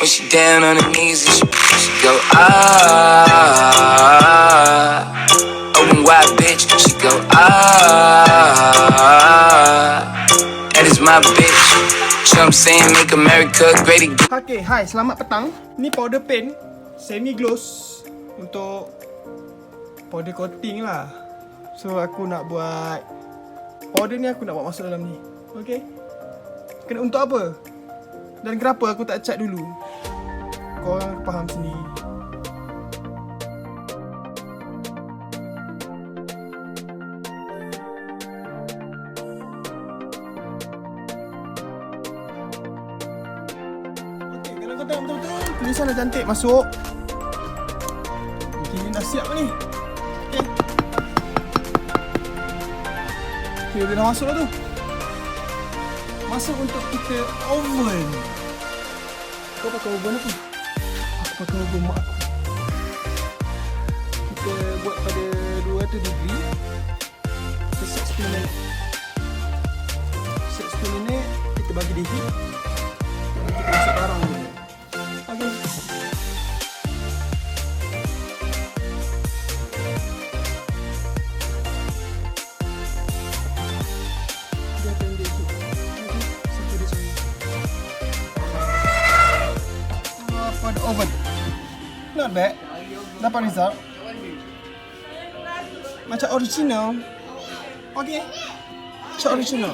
When she down on her knees and she go ah. Open wide bitch, she go ah. That is my bitch. Trump saying make America great again. Okay, hai, selamat petang. Ni powder pen semi gloss untuk powder coating lah. So aku nak buat powder ni, aku nak buat masuk dalam ni. Okay, kena untuk apa dan kenapa aku tak cat dulu, korang faham sendiri. Okay, kalau kau tengok betul-betul tulisan dah cantik masuk. Okay, dah siap ni. Okay, dia dah masuk dah tu. Masuk untuk kita oven. Kau pakai oven apa? Aku pakai oven mak aku. Kita buat pada 200 degree. Kita set 10 minit. Set 10 minit, kita bagi dia heat. Kita masuk barang dulu. Okay. Oven. Not bad. Dapat result. Macam original. Okay. Macam original.